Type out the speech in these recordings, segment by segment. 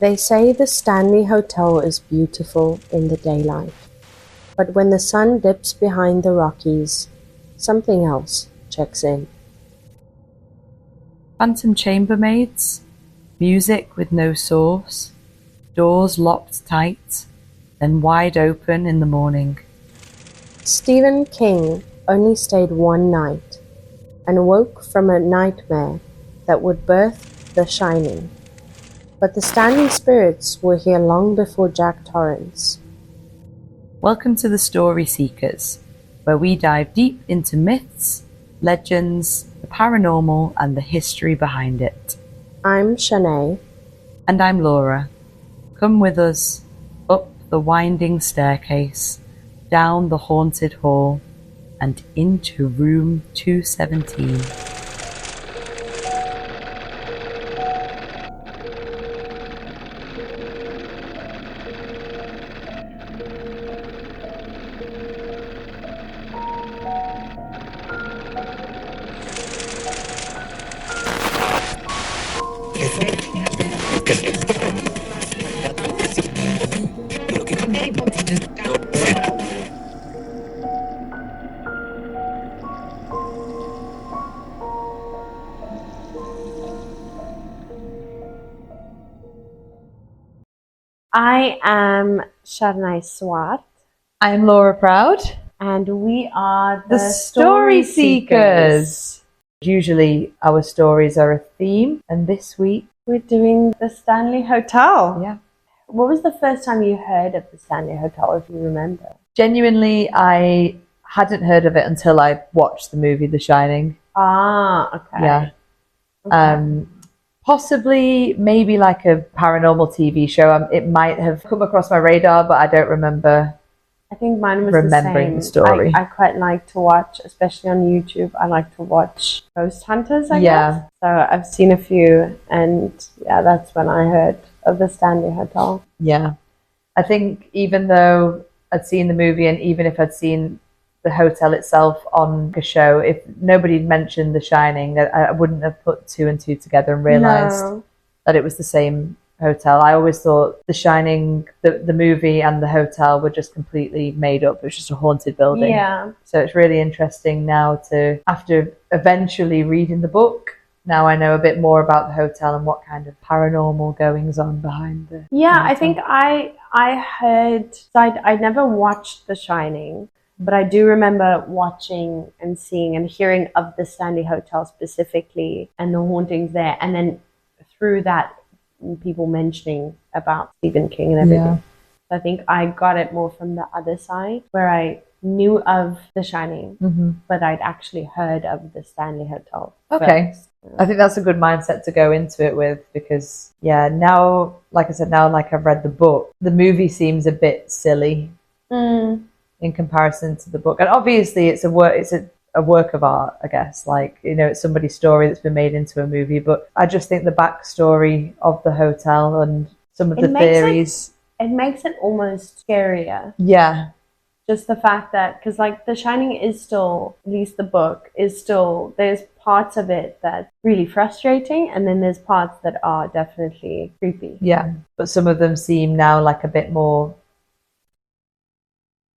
They say the Stanley Hotel is beautiful in the daylight, but when the sun dips behind the Rockies, something else checks in. Phantom chambermaids, music with no source, doors locked tight, then wide open in the morning. Stephen King only stayed one night and woke from a nightmare that would birth The Shining. But the Stanley spirits were here long before Jack Torrance. Welcome to the Story Seekers, where we dive deep into myths, legends, the paranormal, and the history behind it. I'm Shanae. And I'm Laura. Come with us, up the winding staircase, down the haunted hall, and into room 217. I am Shanae Swart. I'm Laura Proud. And we are the Story Seekers. Usually our stories are a theme, and this week we're doing the Stanley Hotel. Yeah. What was the first time you heard of the Stanley Hotel, if you remember? Genuinely, I hadn't heard of it until I watched the movie The Shining. Ah, okay. Yeah. Okay. Possibly, maybe like a paranormal TV show. It might have come across my radar, but I don't remember. I think mine was remembering the the story. I quite like to watch, especially on YouTube, I like to watch ghost hunters, I guess. So I've seen a few, and yeah, that's when I heard of the Stanley Hotel. Yeah. I think even though I'd seen the movie, and even if I'd seen the hotel itself on a show, if nobody mentioned The Shining, I wouldn't have put two and two together and realised that it was the same hotel. I always thought The Shining, the movie, and the hotel were just completely made up. It was just a haunted building. Yeah. So it's really interesting now to, after eventually reading the book, now I know a bit more about the hotel and what kind of paranormal goings on behind the hotel. I think I heard, I never watched The Shining, but I do remember watching and seeing and hearing of the Stanley Hotel specifically and the hauntings there, and then through that people mentioning about Stephen King and everything. Yeah. So I think I got it more from the other side, where I knew of The Shining, but I'd actually heard of the Stanley Hotel. Okay. I think that's a good mindset to go into it with, because now, like I said, now like I've read the book, the movie seems a bit silly in comparison to the book. And obviously it's a work of art, I guess. Like, it's somebody's story that's been made into a movie, but I just think the backstory of the hotel and some of the theories, it makes it almost scarier. Yeah. Just the fact that, because like The Shining is still, at least the book is still, there's parts of it that's really frustrating, and then there's parts that are definitely creepy. Yeah, but some of them seem now like a bit more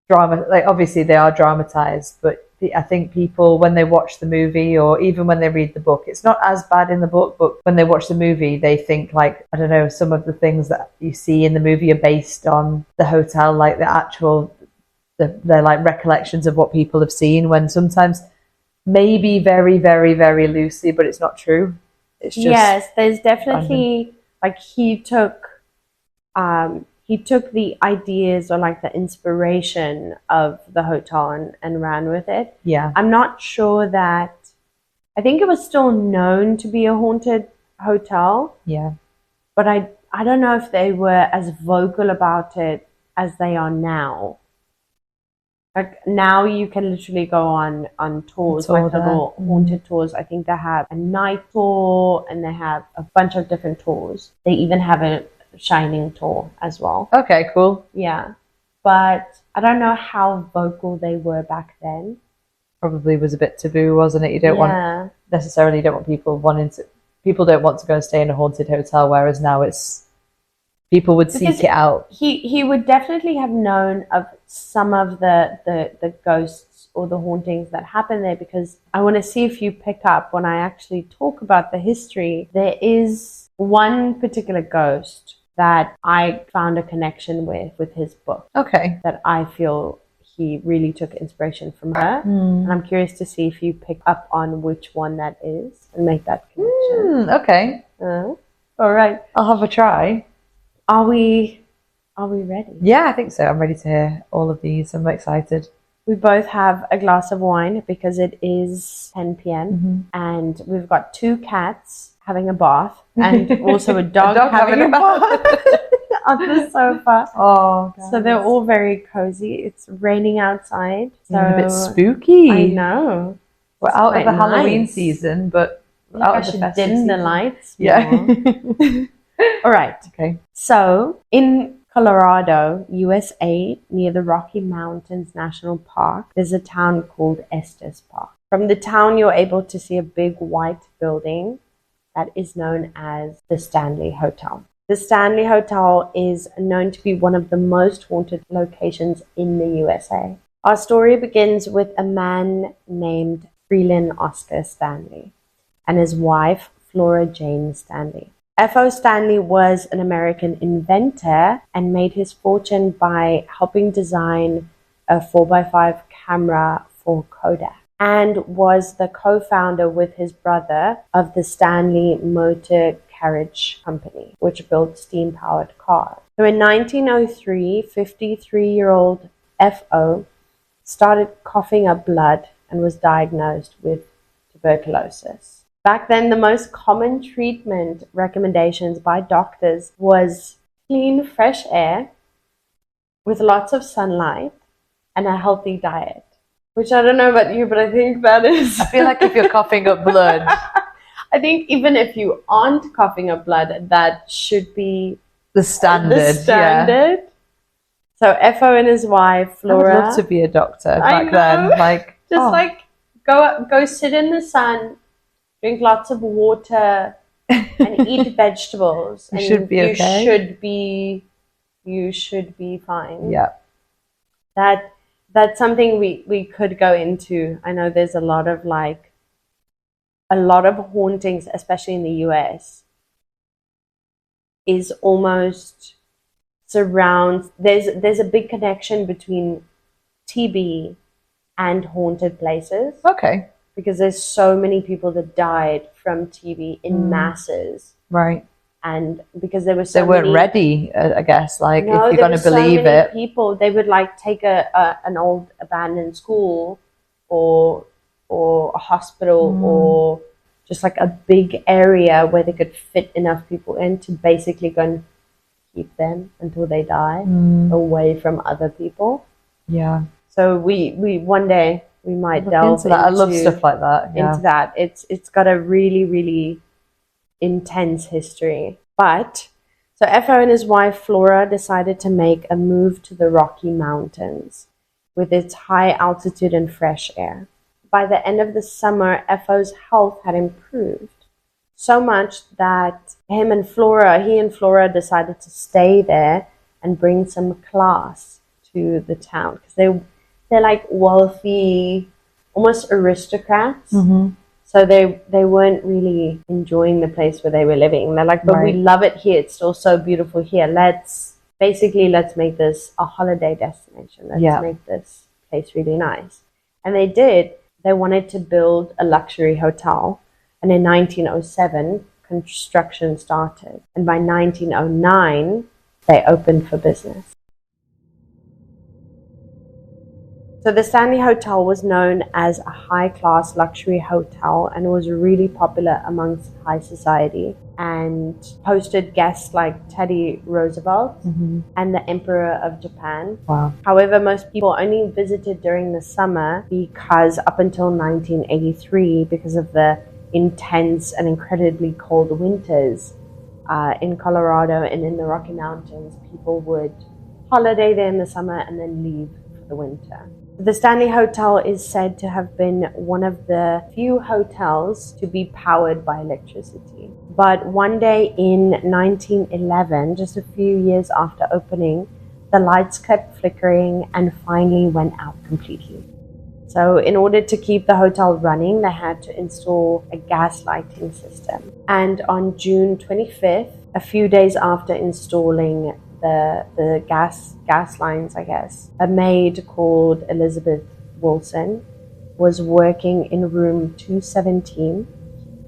drama. Like, obviously they are dramatized, but I think people, when they watch the movie or even when they read the book, it's not as bad in the book, but when they watch the movie, they think like, I don't know, some of the things that you see in the movie are based on the hotel, like the actual, they're like recollections of what people have seen, when sometimes maybe very, very, very loosely, but it's not true. It's just, yes, there's definitely like he took the ideas or like the inspiration of the hotel and ran with it. Yeah. I'm not sure that, I think it was still known to be a haunted hotel. Yeah. But I don't know if they were as vocal about it as they are now. Like now you can literally go on tours, like the little haunted tours. I think they have a night tour and they have a bunch of different tours. They even have a Shining tour as well. Okay, cool. Yeah. But I don't know how vocal they were back then. Probably was a bit taboo, wasn't it? You don't want people don't want to go and stay in a haunted hotel, whereas now it's people would seek it out. He would definitely have known of some of the ghosts or the hauntings that happen there, because I want to see if you pick up when I actually talk about the history. There is one particular ghost that I found a connection with his book. Okay. That I feel he really took inspiration from her. And I'm curious to see if you pick up on which one that is and make that connection. Okay. All right. I'll have a try. Are we ready? Yeah, I think so. I'm ready to hear all of these. I'm excited. We both have a glass of wine because it is 10 p.m. And we've got 2 cats having a bath and also a dog, having a bath on the sofa. Oh, God. So they're all very cozy. It's raining outside. So a bit spooky. I know. We're out of the Halloween nice. season, but I should dim the lights more. Yeah. All right. Okay. So in Colorado, USA, near the Rocky Mountains National Park, there's a town called Estes Park. From the town, you're able to see a big white building that is known as the Stanley Hotel. The Stanley Hotel is known to be one of the most haunted locations in the USA. Our story begins with a man named Freeland Oscar Stanley and his wife, Flora Jane Stanley. F.O. Stanley was an American inventor and made his fortune by helping design a 4x5 camera for Kodak, and was the co-founder with his brother of the Stanley Motor Carriage Company, which built steam-powered cars. So in 1903, 53-year-old F.O. started coughing up blood and was diagnosed with tuberculosis. Back then, the most common treatment recommendations by doctors was clean, fresh air with lots of sunlight and a healthy diet. Which I don't know about you, but I think that is... I feel like if you're coughing up blood... I think even if you aren't coughing up blood, that should be... The standard. Yeah. So F.O. and his wife, Flora... I would love to be a doctor back then. Go sit in the sun, drink lots of water, and eat vegetables. You should be okay. You should be fine. Yeah. That's something we could go into. I know there's a lot of hauntings, especially in the US, is almost surrounds. There's a big connection between TB and haunted places. Okay. Because there's so many people that died from TB in masses. Right. And because there were they weren't ready, I guess, if you're going to believe it. People, they would take an old abandoned school or a hospital or just a big area where they could fit enough people in to basically go and keep them until they die away from other people. Yeah. So we one day we might delve into that. I love stuff like that. Yeah. Into that. It's got a really, really intense history. But so F.O. and his wife Flora decided to make a move to the Rocky Mountains with its high altitude and fresh air. By the end of the summer, F.O.'s health had improved so much that he and Flora decided to stay there and bring some class to the town, because they're wealthy, almost aristocrats. So they weren't really enjoying the place where they were living. They're but we love it here. It's still so beautiful here. Let's make this a holiday destination. Let's make this place really nice. And they did. They wanted to build a luxury hotel. And in 1907, construction started. And by 1909, they opened for business. So the Stanley Hotel was known as a high-class luxury hotel and was really popular amongst high society and hosted guests like Teddy Roosevelt and the Emperor of Japan. Wow. However, most people only visited during the summer because up until 1983, because of the intense and incredibly cold winters in Colorado and in the Rocky Mountains, people would holiday there in the summer and then leave for the winter. The Stanley Hotel is said to have been one of the few hotels to be powered by electricity. But one day in 1911, just a few years after opening, the lights kept flickering and finally went out completely. So in order to keep the hotel running, they had to install a gas lighting system. And on June 25th, a few days after installing the gas lines, I guess, a maid called Elizabeth Wilson was working in room 217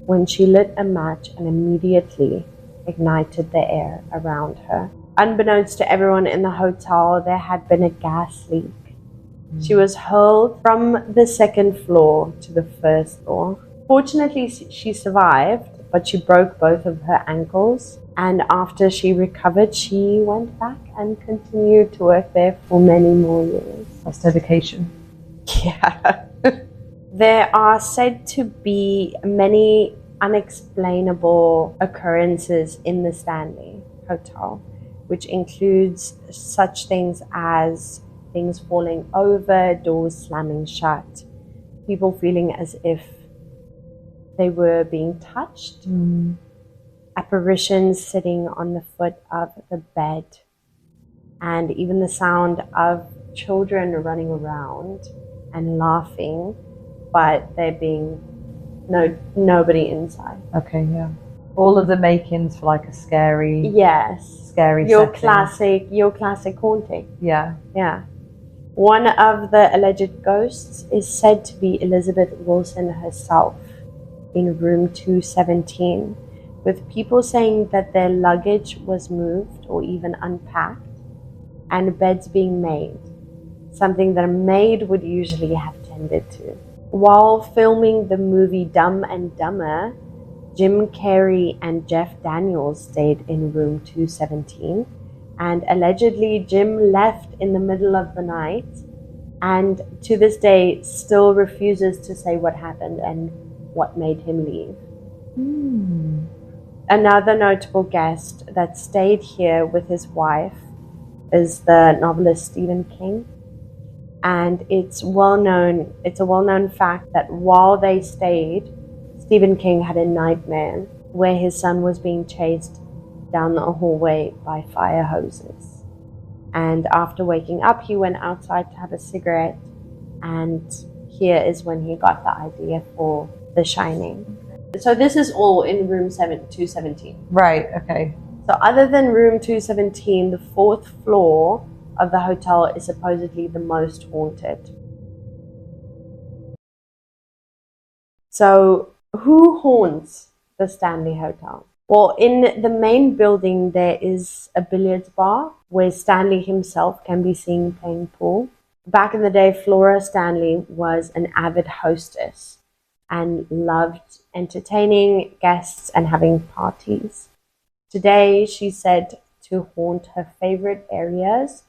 when she lit a match and immediately ignited the air around her. Unbeknownst to everyone in the hotel, there had been a gas leak. She was hurled from the second floor to the first floor. Fortunately, she survived, but she broke both of her ankles. And after she recovered, she went back and continued to work there for many more years. That's dedication. Yeah. There are said to be many unexplainable occurrences in the Stanley Hotel, which includes such things as things falling over, doors slamming shut, people feeling as if they were being touched, apparitions sitting on the foot of the bed, and even the sound of children running around and laughing, but there being nobody inside. Okay, yeah. All of the makings for like a scary, scary your setting. your classic haunting. Yeah. Yeah. One of the alleged ghosts is said to be Elizabeth Wilson herself in room 217, with people saying that their luggage was moved or even unpacked and beds being made, something that a maid would usually have tended to. While filming the movie Dumb and Dumber, Jim Carrey and Jeff Daniels stayed in room 217, and allegedly Jim left in the middle of the night and to this day still refuses to say what happened and what made him leave. Another notable guest that stayed here with his wife is the novelist Stephen King. And it's a well-known fact that while they stayed, Stephen King had a nightmare where his son was being chased down the hallway by fire hoses. And after waking up, he went outside to have a cigarette, and here is when he got the idea for The Shining. So this is all in room 217. Right, okay. So other than room 217, the fourth floor of the hotel is supposedly the most haunted. So who haunts the Stanley Hotel? Well, in the main building, there is a billiards bar where Stanley himself can be seen playing pool. Back in the day, Flora Stanley was an avid hostess and loved entertaining guests and having parties. Today, she's said to haunt her favorite areas,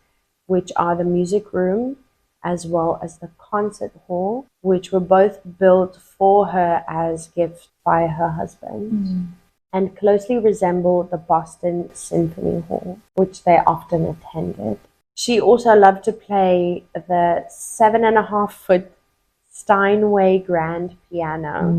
which are the music room as well as the concert hall, which were both built for her as gifts by her husband, and closely resemble the Boston Symphony Hall, which they often attended. She also loved to play the 7.5-foot Steinway grand piano,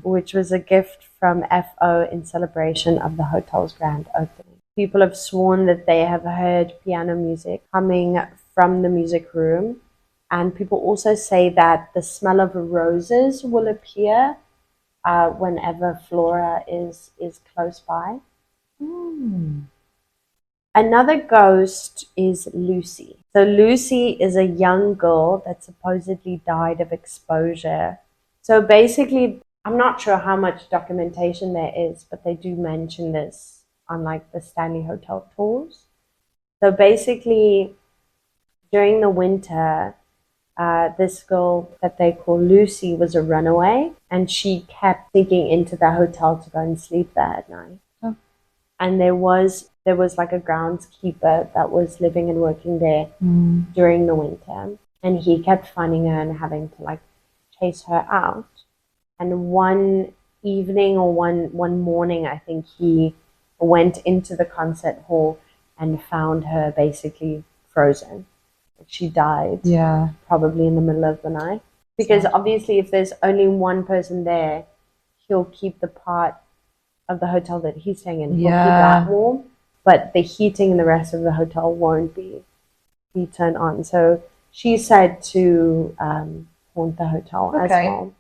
which was a gift from FO in celebration of the hotel's grand opening. People have sworn that they have heard piano music coming from the music room, and people also say that the smell of roses will appear whenever Flora is close by. Another ghost is Lucy. So Lucy is a young girl that supposedly died of exposure. So basically, I'm not sure how much documentation there is, but they do mention this on like the Stanley Hotel tours. So basically, during the winter, this girl that they call Lucy was a runaway, and she kept sneaking into the hotel to go and sleep there at night. And there was like a groundskeeper that was living and working there during the winter, and he kept finding her and having to like chase her out. And one evening or one morning, I think he went into the concert hall and found her basically frozen. She died, probably in the middle of the night. Because obviously if there's only one person there, he'll keep the part of the hotel that he's staying in will be Yeah. that warm, but the heating in the rest of the hotel won't be turned on. So she's said to haunt the hotel as Okay. well.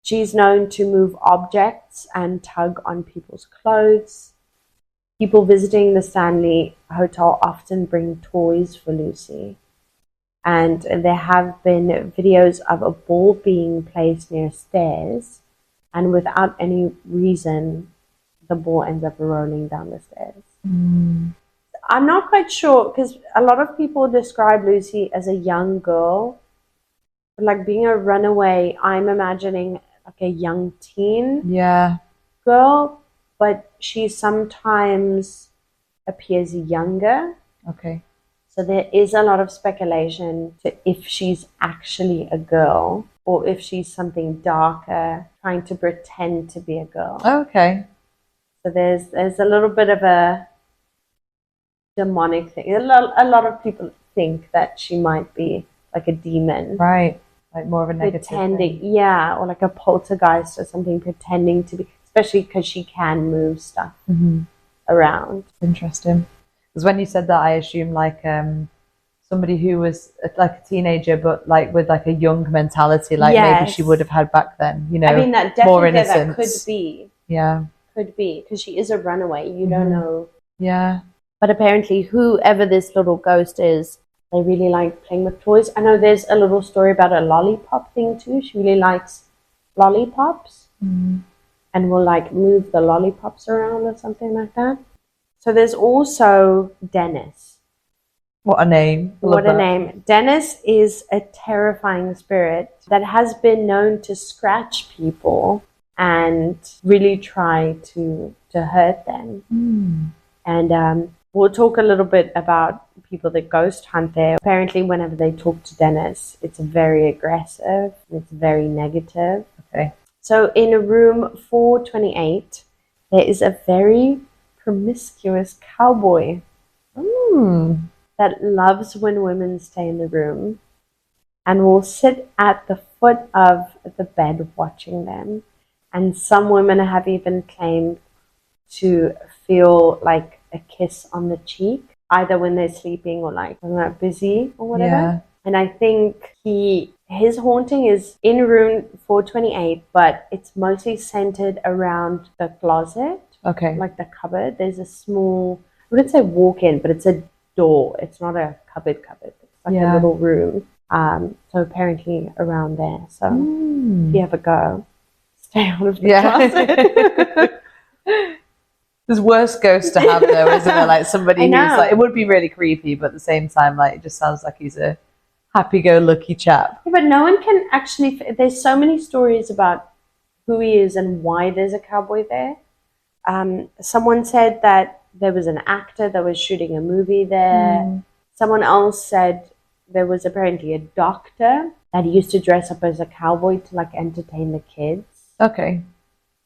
She's known to move objects and tug on people's clothes. People visiting the Stanley Hotel often bring toys for Lucy. And there have been videos of a ball being placed near stairs, and without any reason, the ball ends up rolling down the stairs. I'm not quite sure, because a lot of people describe Lucy as a young girl. But like being a runaway, I'm imagining like a young teen girl, but she sometimes appears younger. Okay. So there is a lot of speculation to if she's actually a girl or if she's something darker, trying to pretend to be a girl. Okay. So there's a little bit of a demonic thing. A lot of people think that she might be like a demon. Right. Like more of a negative pretending thing. Yeah, or like a poltergeist or something, pretending to be, especially because she can move stuff around. Interesting. Because when you said that, I assumed like somebody who was like a teenager but like with like a young mentality, like maybe she would have had back then, you know. I mean, that more definitely innocence. that could be. Yeah. Could be, because she is a runaway. You don't know. Yeah. But apparently whoever this little ghost is, they really like playing with toys. I know there's a little story about a lollipop thing too. She really likes lollipops and will like move the lollipops around or something like that. So there's also Dennis. What a name. What a name. Dennis is a terrifying spirit that has been known to scratch people and really try to hurt them. And we'll talk a little bit about people that ghost hunt there. Apparently, whenever they talk to Dennis, it's very aggressive. It's very negative. Okay. So in room 428, there is a very promiscuous cowboy that loves when women stay in the room and will sit at the foot of the bed watching them. And some women have even claimed to feel like a kiss on the cheek, either when they're sleeping or like when they're busy or whatever. Yeah. And I think his haunting is in room 428, but it's mostly centered around the closet. Okay. Like the cupboard. There's a small, I wouldn't say walk-in, but it's a door. It's not a cupboard. It's like a little room. So apparently around there. So if you ever go, stay out of the closet. There's worse ghosts to have though, isn't there? Like somebody who's like, it would be really creepy, but at the same time, like it just sounds like he's a happy-go-lucky chap. Yeah, but no one can actually, there's so many stories about who he is and why there's a cowboy there. Someone said that there was an actor that was shooting a movie there. Someone else said there was apparently a doctor that used to dress up as a cowboy to like entertain the kids. Okay.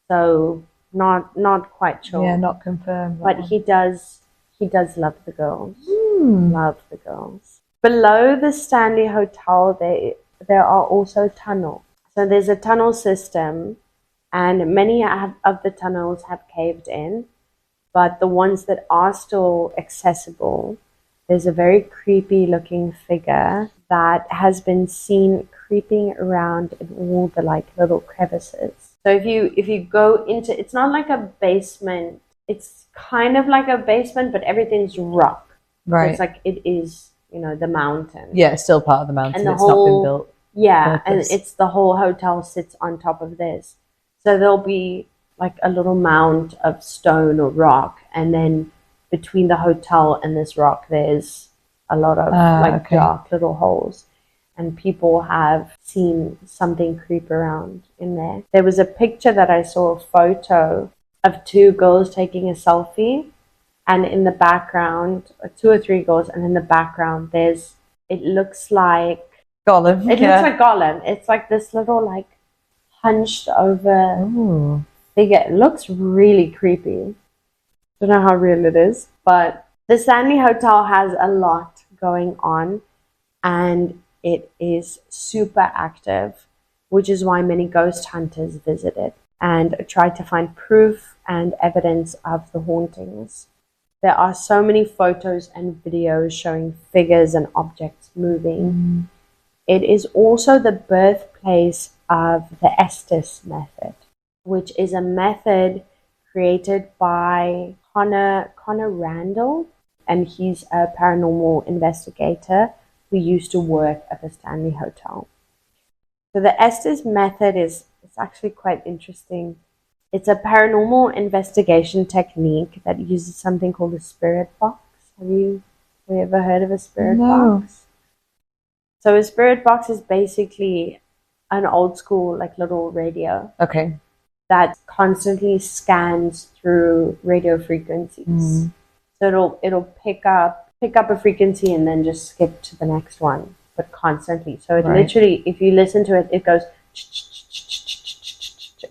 So not quite sure. Yeah, not confirmed. But he does love the girls. Love the girls. Below the Stanley Hotel, there are also tunnels. So there's a tunnel system, and many of the tunnels have caved in, but the ones that are still accessible, there's a very creepy looking figure that has been seen creeping around in all the like little crevices. So if you go into, it's not like a basement, it's kind of like a basement, but everything's rock. Right. So it's like it is, you know, the mountain. Yeah, it's still part of the mountain. And It's not been built. Yeah, and it's the whole hotel sits on top of this. So there'll be like a little mound of stone or rock, and then between the hotel and this rock, there's a lot of dark little holes. And people have seen something creep around in there. There was a picture that I saw, a photo of two girls taking a selfie, and in the background, two or three girls, and in the background, it looks like Gollum. It looks like Gollum. It's like this little like hunched over figure. It looks really creepy. Don't know how real it is, but the Stanley Hotel has a lot going on, and it is super active, which is why many ghost hunters visit it. and tried to find proof and evidence of the hauntings. There are so many photos and videos showing figures and objects moving. It is also the birthplace of the Estes method, which is a method created by Connor Randall, and he's a paranormal investigator who used to work at the Stanley Hotel. So the Estes method is actually quite interesting. It's a paranormal investigation technique that uses something called a spirit box. Have you ever heard of a spirit box? So a spirit box is basically an old school like little radio. Okay. That constantly scans through radio frequencies. So it'll pick up a frequency and then just skip to the next one, but constantly. So it literally, if you listen to it, it goes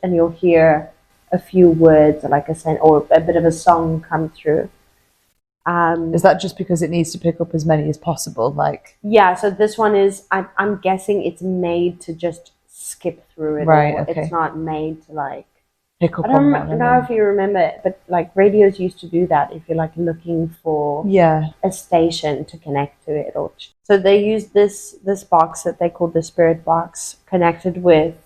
and you'll hear a few words, like a sentence or a bit of a song come through. Is that just because it needs to pick up as many as possible? Like, yeah. So this one is, I'm guessing it's made to just skip through it. Right. All. Okay. It's not made to like pick up I don't on know if you remember it, but like radios used to do that if you're like looking for a station to connect to it. So they use this box that they call the spirit box, connected with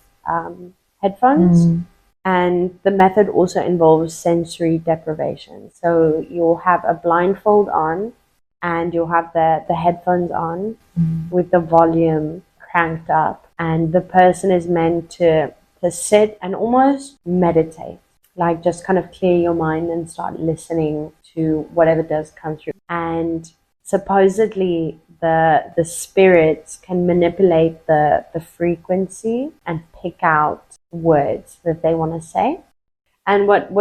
headphones. And the method also involves sensory deprivation. So you'll have a blindfold on and you'll have the headphones on with the volume cranked up, and the person is meant to sit and almost meditate, like just kind of clear your mind and start listening to whatever does come through. And supposedly the spirits can manipulate the frequency and pick out words that they want to say. And what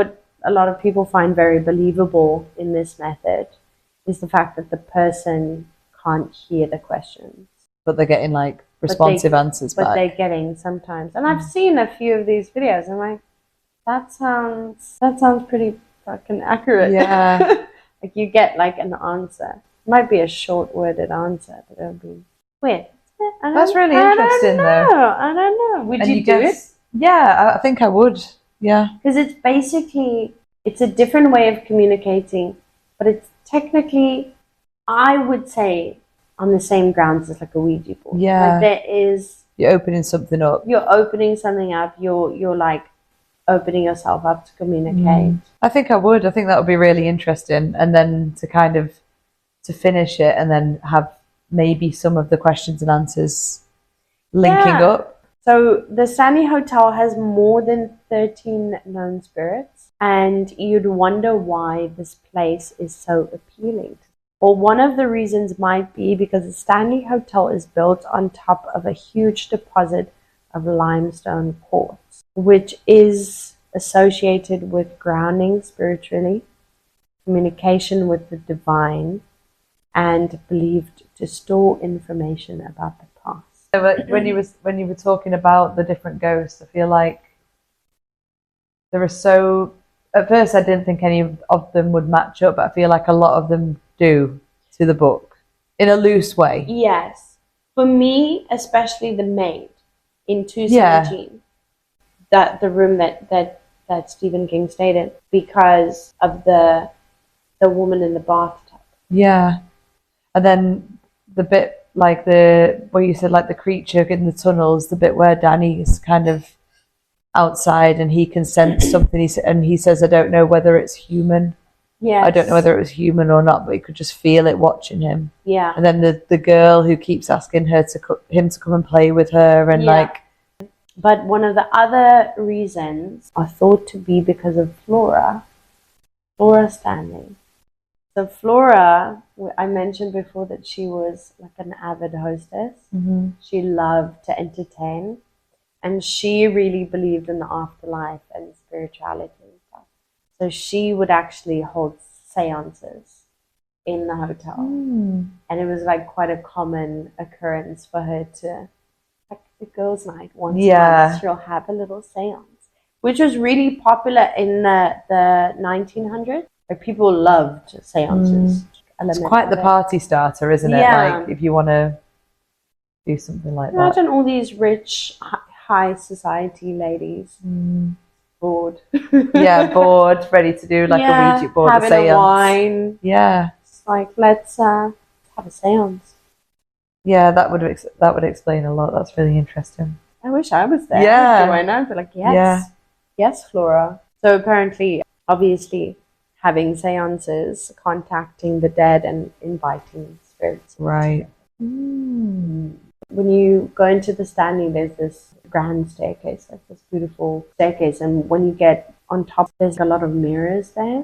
a lot of people find very believable in this method is the fact that the person can't hear the questions, but they're getting like responsive answers back. But they're getting sometimes, and I've seen a few of these videos. I'm like, that sounds pretty fucking accurate. Yeah. Like you get like an answer. It might be a short worded answer, but it'll be weird. That's really interesting, though. I don't know. Would And you do it? Yeah, I think I would. Yeah. Because it's a different way of communicating, but it's technically, I would say, on the same grounds as like a Ouija board. Yeah. Like you're opening something up. You're opening something up. You're like opening yourself up to communicate. I think I would. I think that would be really interesting. And then to finish it and then have maybe some of the questions and answers linking up. So the Stanley Hotel has more than 13 known spirits, and you'd wonder why this place is so appealing. Well, one of the reasons might be because the Stanley Hotel is built on top of a huge deposit of limestone quartz, which is associated with grounding spiritually, communication with the divine, and believed to store information about the past. So when you were talking about the different ghosts, I feel like there are so. At first, I didn't think any of them would match up, but I feel like a lot of them do to the book in a loose way. Yes, for me, especially the maid in 217, that the room that Stephen King stayed in, because of the woman in the bathtub. Yeah, and then the bit like where you said like the creature in the tunnels, the bit where Danny is kind of outside and he can sense something. He says, "I don't know whether it's human." Yeah, I don't know whether it was human or not, but he could just feel it watching him. Yeah, and then the girl who keeps asking him to come and play with her, and like. But one of the other reasons are thought to be because of Flora Stanley. So Flora, I mentioned before that she was like an avid hostess. She loved to entertain, and she really believed in the afterlife and spirituality and stuff. So she would actually hold seances in the hotel. And it was like quite a common occurrence for her to, like the girls' night once a month, she'll have a little seance, which was really popular in the 1900s. Like people loved seances. It's quite the party starter, isn't it? Yeah. Like if you want to do something like that. Imagine all these rich, high society ladies bored. Yeah, bored, ready to do like a Ouija board, having a wine. Yeah. It's like, let's have a seance. Yeah, that would explain a lot. That's really interesting. I wish I was there. Yeah. Do I know? But like, yes. Yeah. Yes, Flora. So apparently, obviously, having seances, contacting the dead and inviting spirits. Right. When you go into the Stanley, there's this grand staircase, like this beautiful staircase. And when you get on top, there's a lot of mirrors there,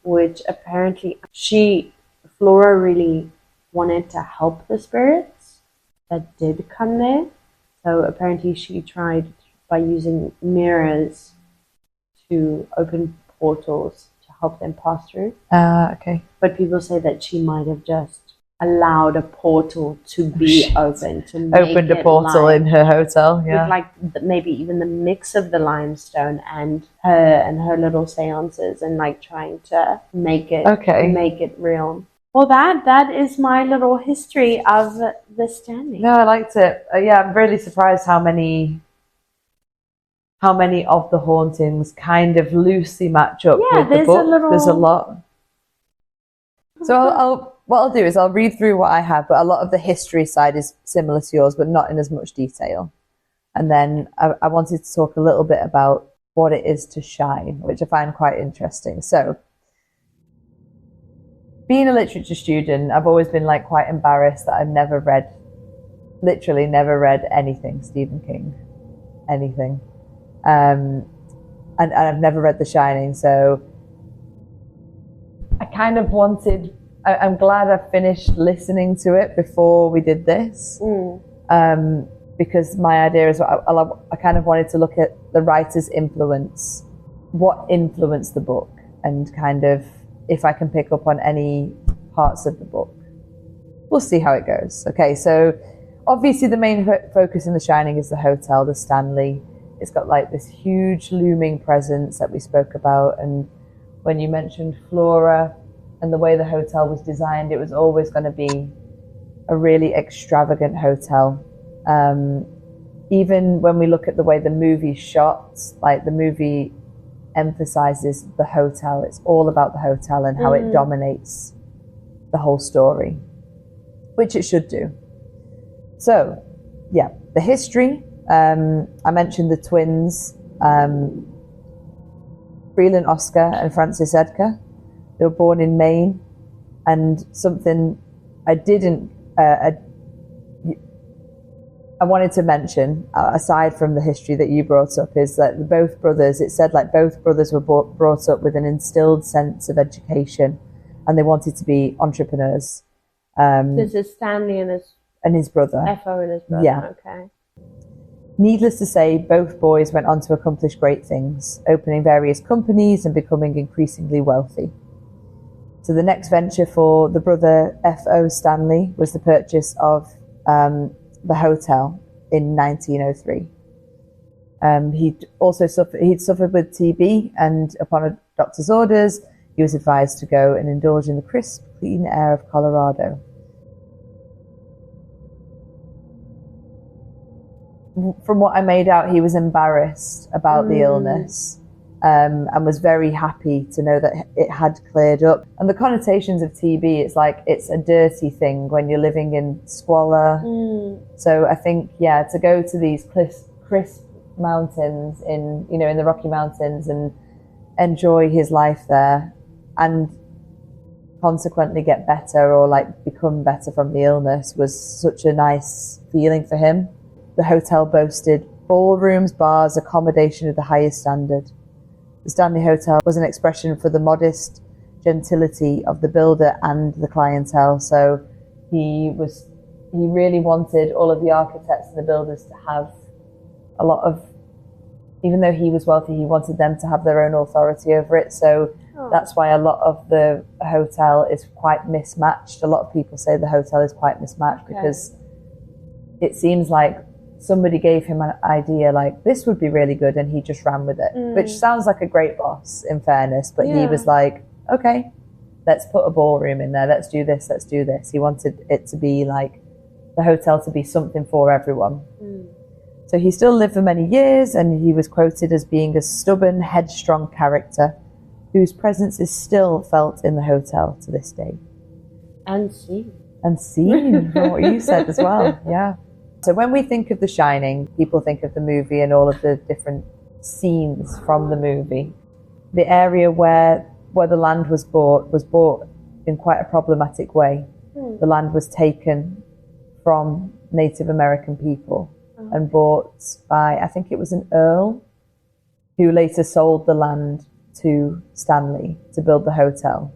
which apparently Flora really wanted to help the spirits that did come there. So apparently she tried by using mirrors to open portals to help them pass through. Okay. But people say that she might have just allowed a portal to be open, to make opened a portal in her hotel, yeah. With like maybe even the mix of the limestone and her little seances, and like trying to make it real. Well, that is my little history of the Stanley. No, I liked it. Yeah, I'm really surprised how many of the hauntings kind of loosely match up with the book. There's a lot. So what I'll do is I'll read through what I have, but a lot of the history side is similar to yours, but not in as much detail. And then I wanted to talk a little bit about what it is to shine, which I find quite interesting. So, being a literature student, I've always been like quite embarrassed that I've literally never read anything Stephen King, anything. And I've never read The Shining, so I kind of I'm glad I finished listening to it before we did this, because my idea is I kind of wanted to look at the writer's influence, what influenced the book, and kind of if I can pick up on any parts of the book. We'll see how it goes. Okay, so obviously the main focus in The Shining is the hotel, the Stanley. It's got like this huge looming presence that we spoke about, and when you mentioned Flora and the way the hotel was designed, it was always going to be a really extravagant hotel. Even when we look at the way the movie's shot, like the movie emphasizes the hotel. It's all about the hotel and how it dominates the whole story, which it should do. So, yeah, the history. I mentioned the twins, Freeland Oscar and Francis Edgar. They were born in Maine, and something I wanted to mention, aside from the history that you brought up, is that both brothers were brought up with an instilled sense of education, and they wanted to be entrepreneurs. This is Stanley and his brother. F.O. and his brother, yeah. Okay. Needless to say, both boys went on to accomplish great things, opening various companies and becoming increasingly wealthy. So the next venture for the brother F.O. Stanley was the purchase of the hotel in 1903. He'd suffered with TB, and upon a doctor's orders, he was advised to go and indulge in the crisp, clean air of Colorado. From what I made out, he was embarrassed about the illness, and was very happy to know that it had cleared up. And the connotations of TB, it's like it's a dirty thing when you're living in squalor. So I think, to go to these crisp mountains in the Rocky Mountains and enjoy his life there, and consequently get better or like become better from the illness, was such a nice feeling for him. The hotel boasted ballrooms, bars, accommodation of the highest standard. The Stanley Hotel was an expression for the modest gentility of the builder and the clientele. So he really wanted all of the architects and the builders to have a lot of, even though he was wealthy, he wanted them to have their own authority over it. So that's why a lot of the hotel is quite mismatched. A lot of people say the hotel is quite mismatched because it seems like somebody gave him an idea like, this would be really good, and he just ran with it, which sounds like a great boss, in fairness, but he was like, okay, let's put a ballroom in there, let's do this. He wanted it to be like, the hotel to be something for everyone. So he still lived for many years, and he was quoted as being a stubborn, headstrong character whose presence is still felt in the hotel to this day. And seen. And seen, what you said as well, yeah. So when we think of The Shining, people think of the movie and all of the different scenes from the movie. The area where the land was bought in quite a problematic way. The land was taken from Native American people and bought by, I think it was an earl, who later sold the land to Stanley to build the hotel.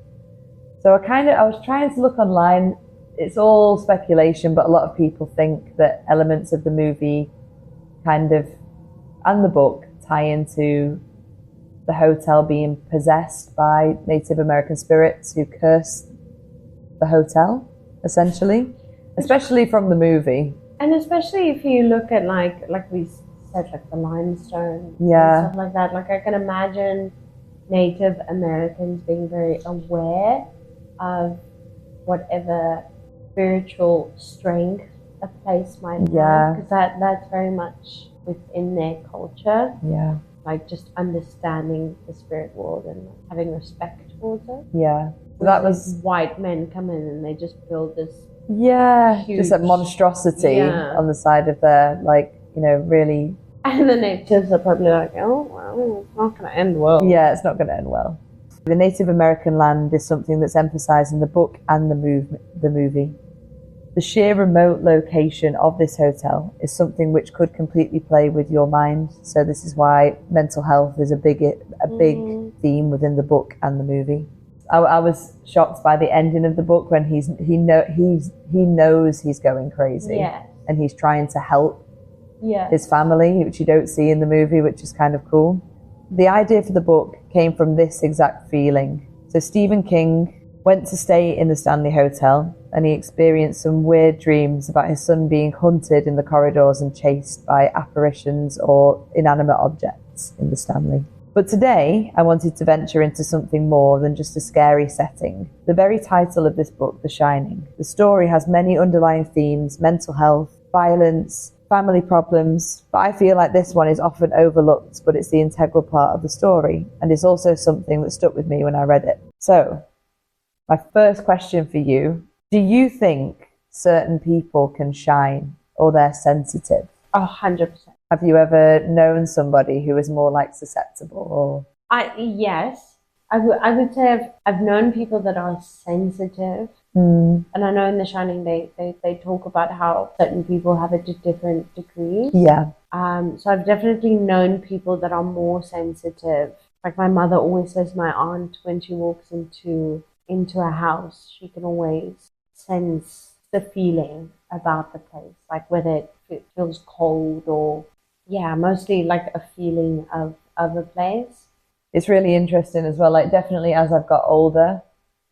So I was trying to look online. It's all speculation, but a lot of people think that elements of the movie and the book tie into the hotel being possessed by Native American spirits who curse the hotel, essentially, especially from the movie. And especially if you look at like we said, like the limestone and stuff like that. Like I can imagine Native Americans being very aware of whatever spiritual strength a place might have, because that's very much within their culture. Yeah. Like just understanding the spirit world and having respect towards it. Yeah. So that was white men come in and they just build this huge, just a monstrosity on the side of their, really. And the natives are probably like, oh, well, it's not going to end well. Yeah, it's not going to end well. The Native American land is something that's emphasized in the book and the movie. The sheer remote location of this hotel is something which could completely play with your mind. So this is why mental health is a big theme within the book and the movie. I was shocked by the ending of the book when he knows he's going crazy, and he's trying to help his family, which you don't see in the movie, which is kind of cool. The idea for the book came from this exact feeling. So Stephen King went to stay in the Stanley Hotel, and he experienced some weird dreams about his son being hunted in the corridors and chased by apparitions or inanimate objects in the Stanley. But today, I wanted to venture into something more than just a scary setting. The very title of this book, The Shining. The story has many underlying themes: mental health, violence, family problems, but I feel like this one is often overlooked, but it's the integral part of the story, and it's also something that stuck with me when I read it. So, my first question for you: do you think certain people can shine, or they're sensitive? 100%. Have you ever known somebody who is more susceptible? Or yes, I would say I've known people that are sensitive, and I know in The Shining they talk about how certain people have it to different degrees. Yeah. So I've definitely known people that are more sensitive. Like my mother always says, my aunt, when she walks into a house, she can always sense the feeling about the place, like whether it feels cold or mostly like a feeling of a place. It's really interesting as well. Like definitely as I've got older,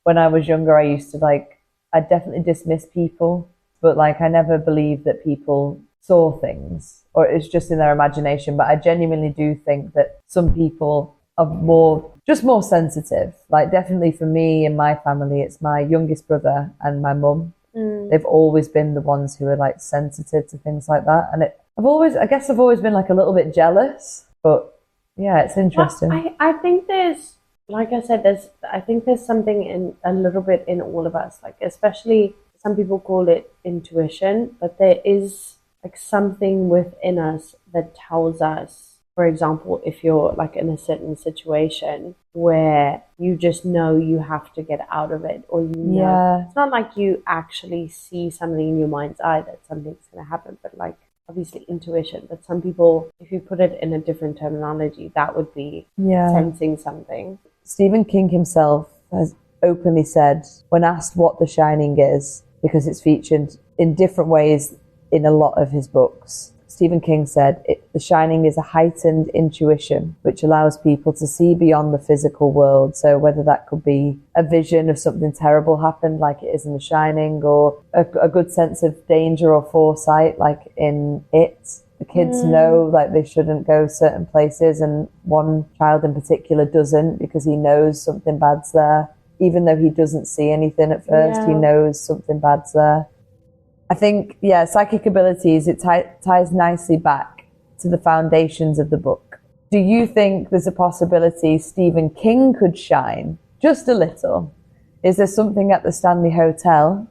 when I was younger, I used to I definitely dismiss people, but I never believed that people saw things or it's just in their imagination. But I genuinely do think that some people are more sensitive. Like definitely for me and my family, it's my youngest brother and my mum. They've always been the ones who are sensitive to things like that. And I've always been a little bit jealous, but yeah, it's interesting. Well, I think there's, like I said, I think there's something in a little bit in all of us, especially some people call it intuition, but there is something within us that tells us, for example, if you're in a certain situation where you just know you have to get out of it, or it's not like you actually see something in your mind's eye that something's going to happen, but obviously intuition. But some people, if you put it in a different terminology, that would be sensing something. Stephen King himself has openly said, when asked what The Shining is, because it's featured in different ways in a lot of his books, Stephen King said, The Shining is a heightened intuition which allows people to see beyond the physical world. So whether that could be a vision of something terrible happened like it is in The Shining, or a good sense of danger or foresight like in It. The kids know they shouldn't go certain places, and one child in particular doesn't, because he knows something bad's there. Even though he doesn't see anything at first, he knows something bad's there. I think, psychic abilities, it ties nicely back to the foundations of the book. Do you think there's a possibility Stephen King could shine just a little? Is there something at the Stanley Hotel,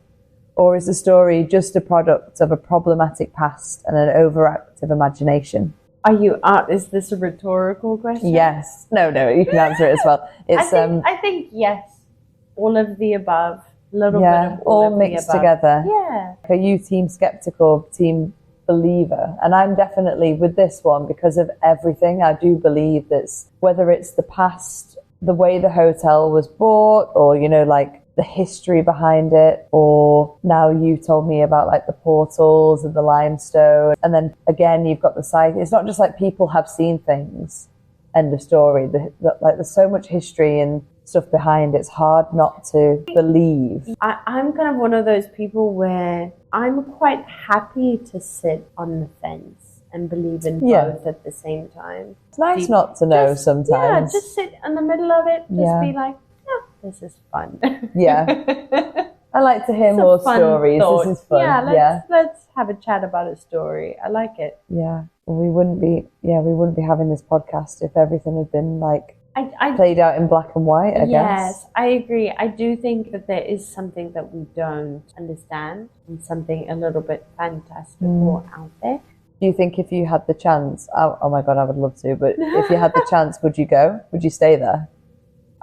or is the story just a product of a problematic past and an overactive imagination? Is this a rhetorical question? Yes. No, you can answer it as well. It's I think yes. All of the above. A little bit of all of mixed the above. together. Yeah. Are you team skeptical, team believer? And I'm definitely with this one because of everything. I do believe that whether it's the past, the way the hotel was bought, or, you know, like the history behind it, or now you told me about like the portals and the limestone, and then again you've got the site. It's not just like people have seen things, end of story. Like there's so much history and stuff behind it. It's hard not to believe. I'm kind of one of those people where I'm quite happy to sit on the fence and believe in both at the same time. It's nice not to know sometimes. Yeah, just sit in the middle of it. Just be like, this is fun. Yeah. I like to hear more stories. Thought. This is fun. Yeah, let's have a chat about a story. I like it. Yeah. Well, we wouldn't be having this podcast if everything had been like played out in black and white, I guess. Yes, I agree. I do think that there is something that we don't understand and something a little bit fantastical out there. Do you think if you had the chance, oh my God, I would love to, but if you had the chance, would you go? Would you stay there?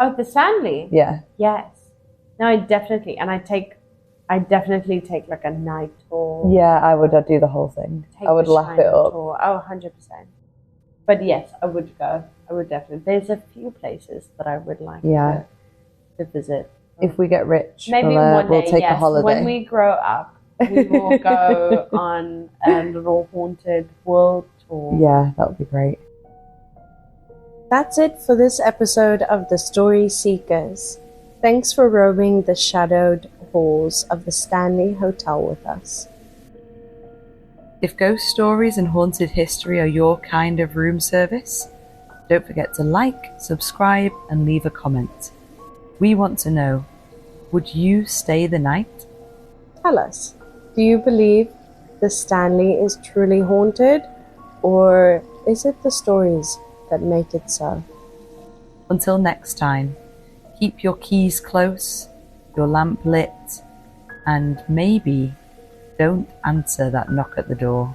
Oh, the Stanley? Yeah. Yes. No, I definitely definitely take like a night tour. Yeah, I would. I'd do the whole thing. I would lap it up. Tour. Oh, 100%. But yes, I would go. I would definitely. There's a few places that I would like to visit. If we get rich, maybe one day, we'll take a holiday. When we grow up, we will go on a little haunted world tour. Yeah, that would be great. That's it for this episode of The Story Seekers. Thanks for roaming the shadowed halls of the Stanley Hotel with us. If ghost stories and haunted history are your kind of room service, don't forget to like, subscribe, and leave a comment. We want to know, would you stay the night? Tell us, do you believe the Stanley is truly haunted, or is it the stories that make it so? Until next time, keep your keys close, your lamp lit, and maybe don't answer that knock at the door.